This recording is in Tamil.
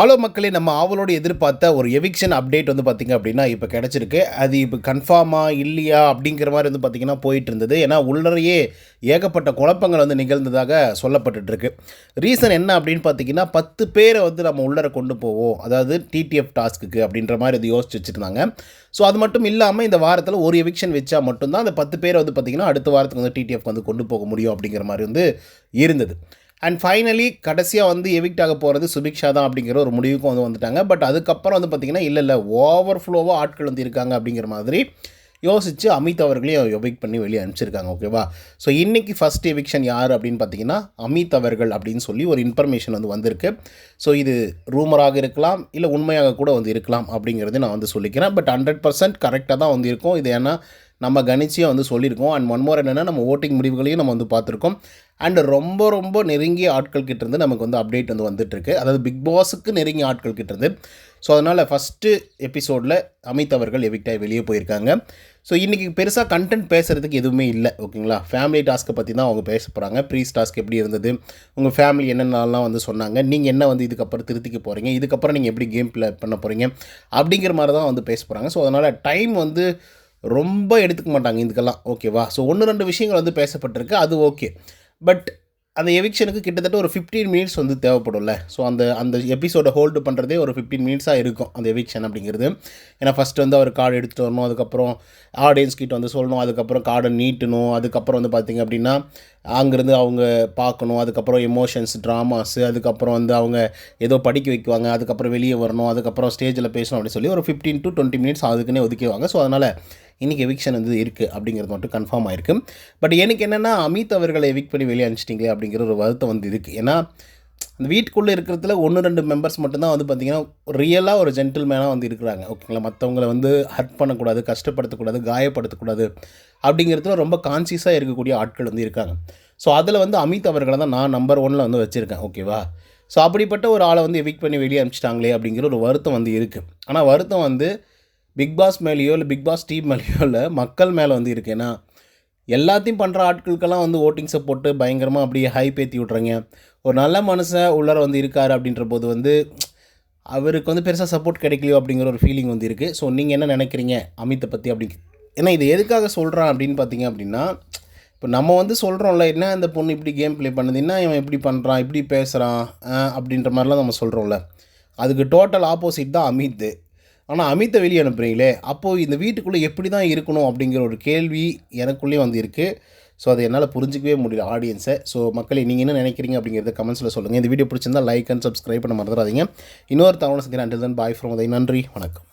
ஹலோ மக்களே, நம்ம ஆவலோடு எதிர்பார்த்த ஒரு எவிக்ஷன் அப்டேட் வந்து பார்த்திங்க அப்படின்னா இப்போ கிடச்சிருக்கு. அது இப்போ கன்ஃபார்மா இல்லையா அப்படிங்கிற மாதிரி வந்து பார்த்திங்கன்னா போயிட்டு இருந்தது. ஏன்னா உள்ளறையே ஏகப்பட்ட குழப்பங்கள் வந்து நிகழ்ந்ததாக சொல்லப்பட்டுருக்கு. ரீசன் என்ன அப்படின்னு பார்த்திங்கன்னா 10 பேரை வந்து நம்ம உள்ளர கொண்டு போவோம், அதாவது டிடிஎஃப் டாஸ்க்கு அப்படின்ற மாதிரி அது யோசிச்சு வச்சுருந்தாங்க. ஸோ அது மட்டும் இல்லாமல் இந்த வாரத்தில் ஒரு எவிக்ஷன் வச்சா மட்டும்தான் அந்த 10 பேரை வந்து பார்த்திங்கன்னா அடுத்த வாரத்துக்கு வந்து டிடிஎஃப் வந்து கொண்டு போக முடியும் அப்படிங்கிற மாதிரி வந்து இருந்தது. அண்ட் ஃபைனலி கடைசியாக வந்து எவிக்ட் ஆக போகிறது சுபிக்ஷா தான் அப்படிங்கிற ஒரு முடிவுக்கும் வந்து வந்துட்டாங்க. பட் அதுக்கப்புறம் வந்து பார்த்திங்கன்னா இல்லை ஓவர்ஃப்ளோவாக ஆட்கள் வந்து இருக்காங்க அப்படிங்கிற மாதிரி யோசித்து அமித் அவர்களையும் எவிக்ட் பண்ணி வெளியே அனுப்பிச்சிருக்காங்க. ஓகேவா? ஸோ இன்றைக்கி ஃபஸ்ட் எவிக்ஷன் யார் அப்படின்னு பார்த்தீங்கன்னா அமித் அவர்கள் அப்படின்னு சொல்லி ஒரு இன்ஃபர்மேஷன் வந்து வந்திருக்கு. ஸோ இது ரூமராக இருக்கலாம், இல்லை உண்மையாக கூட வந்து இருக்கலாம் அப்படிங்கிறது நான் வந்து சொல்லிக்கிறேன். பட் 100% கரெக்டாக தான் வந்து இருக்கும் இது. ஏன்னா நம்ம கணிச்சியாக வந்து சொல்லியிருக்கோம். அண்ட் ஒன் மோர் என்னென்னா நம்ம ஓட்டிங் முடிவுகளையும் நம்ம வந்து பார்த்துருக்கோம். அண்டு ரொம்ப நெருங்கிய ஆட்கள் கிட்டேருந்து நமக்கு வந்து அப்டேட் வந்து வந்துட்டுருக்கு. அதாவது பிக் பாஸுக்கு நெருங்கிய ஆட்கள் கிட்டேருந்து. ஸோ அதனால் ஃபஸ்ட்டு எபிசோடில் அமித் அவர்கள் எவிக்டாகி வெளியே போயிருக்காங்க. ஸோ இன்றைக்கி பெருசாக கண்டென்ட் பேசுகிறதுக்கு எதுவுமே இல்லை. ஓகேங்களா? ஃபேமிலி டாஸ்க்கை பற்றி தான் அவங்க பேச போகிறாங்க. ப்ரீஸ் டாஸ்க் எப்படி இருந்தது, உங்கள் ஃபேமிலி என்னென்னலாம் வந்து சொன்னாங்க, நீங்கள் என்ன வந்து இதுக்கப்புறம் திருத்திக்க போகிறீங்க, இதுக்கப்புறம் நீங்கள் எப்படி கேம் ப்ளே பண்ண போகிறீங்க அப்படிங்கிற மாதிரி தான் வந்து பேச போகிறாங்க. ஸோ அதனால் டைம் வந்து ரொம்ப எடுத்துக்க மாட்டாங்க இதுக்கெல்லாம். ஓகேவா? ஸோ 1-2 விஷயங்கள் வந்து பேசப்பட்டிருக்கு, அது ஓகே. பட் அந்த எவிக்ஷனுக்கு கிட்டத்தட்ட ஒரு 15 மினிட்ஸ் வந்து தேவைப்படும்ல. ஸோ அந்த அந்த எபிசோடை ஹோல்டு பண்ணுறதே ஒரு 15 மினிட்ஸாக இருக்கும் அந்த எவிக்ஷன் அப்படிங்கிறது. ஏன்னா ஃபஸ்ட்டு வந்து அவர் கார்டு எடுத்துகிட்டு வரணும், அதுக்கப்புறம் ஆடியன்ஸ் கிட்ட வந்து சொல்லணும், அதுக்கப்புறம் கார்டை நீட்டணும், அதுக்கப்புறம் வந்து பார்த்திங்க அப்படின்னா அங்கேருந்து அவங்க பார்க்கணும், அதுக்கப்புறம் எமோஷன்ஸ் ட்ராமாஸு, அதுக்கப்புறம் வந்து அவங்க ஏதோ படிக்க வைக்குவாங்க, அதுக்கப்புறம் வெளியே வரணும், அதுக்கப்புறம் ஸ்டேஜில் பேசணும் அப்படின்னு சொல்லி ஒரு 15 to 20 மினிட்ஸ் அதுக்குன்னே ஒதுக்கிடுவாங்க. ஸோ அதனால் இன்றைக்கி எவிக்ஷன் வந்து இருக்குது அப்படிங்கிறது மட்டும் கன்ஃபார்ம் ஆகிருக்கு. பட் எனக்கு என்னென்னா அமித் அவர்களை எவிக் பண்ணி வெளியே அனுப்பிச்சிட்டிங்களே அப்படிங்கிற ஒரு வருத்தம் வந்து இருக்குது. ஏன்னா அந்த வீட்டுக்குள்ளே இருக்கிறதுல 1-2 மெம்பர்ஸ் மட்டும்தான் வந்து பார்த்திங்கன்னா ரியலாக ஒரு ஜென்டில்மேனாக வந்து இருக்கிறாங்க. ஓகேங்களா? மற்றவங்களை வந்து ஹர்ட் பண்ணக்கூடாது, கஷ்டப்படுத்தக்கூடாது, காயப்படுத்தக்கூடாது அப்படிங்கிறதுல ரொம்ப கான்சியஸாக இருக்கக்கூடிய ஆட்கள் வந்து இருக்காங்க. ஸோ அதில் வந்து அமித் அவர்களை தான் நான் நம்பர் 1 வந்து வச்சுருக்கேன். ஓகேவா? ஸோ அப்படிப்பட்ட ஒரு ஆளை வந்து எவிக் பண்ணி வெளியே அனுப்பிச்சிட்டாங்களே அப்படிங்கிற ஒரு வருத்தம் வந்து இருக்குது. ஆனால் வருத்தம் வந்து பிக் பாஸ் மேலேயோ இல்லை பிக் பாஸ் டீம் மேலேயோ இல்லை, மக்கள் மேலே வந்து இருக்குது. ஏன்னா எல்லாத்தையும் பண்ணுற ஆட்களுக்கெல்லாம் வந்து ஓட்டிங்ஸை போட்டு பயங்கரமாக அப்படியே ஹைப் ஏற்றி விட்றீங்க. ஒரு நல்ல மனுஷன் உள்ளார வந்து இருக்கார் அப்படின்ற போது வந்து அவருக்கு வந்து பெருசாக சப்போர்ட் கிடைக்கலையோ அப்படிங்கிற ஒரு ஃபீலிங் வந்து இருக்குது. ஸோ நீங்கள் என்ன நினைக்கிறீங்க அமித்தை பற்றி அப்படி? ஏன்னா இது எதுக்காக சொல்கிறான் அப்படின்னு பார்த்தீங்க அப்படின்னா, இப்போ நம்ம வந்து சொல்கிறோம்ல, என்ன இந்த பொண்ணு இப்படி கேம் ப்ளே பண்ணுது, என்ன இவன் இப்படி பண்ணுறான், இப்படி பேசுகிறான் அப்படின்ற மாதிரிலாம் நம்ம சொல்கிறோம்ல. அதுக்கு டோட்டல் ஆப்போசிட் தான் அமித். ஆனால் அமித்தை வெளியே அனுப்புகிறீங்களே, அப்போது இந்த வீட்டுக்குள்ளே எப்படி தான் இருக்கணும் அப்படிங்கிற ஒரு கேள்வி எனக்குள்ளேயே வந்து இருக்குது. ஸோ அதை என்னால் புரிஞ்சிக்கவே முடியல ஆடியன்ஸை. ஸோ மக்களே, நீங்கள் என்ன நினைக்கிறீங்க அப்படிங்கிறத கமெண்ட்ஸில் சொல்லுங்கள். இந்த வீடியோ பிடிச்சிருந்தால் லைக் அண்ட் சப்ஸ்கிரைப் பண்ண மறந்துடாதீங்க. இன்னொரு தகவலை சந்திக்கிறேன். Until then bye from Uday. நன்றி, வணக்கம்.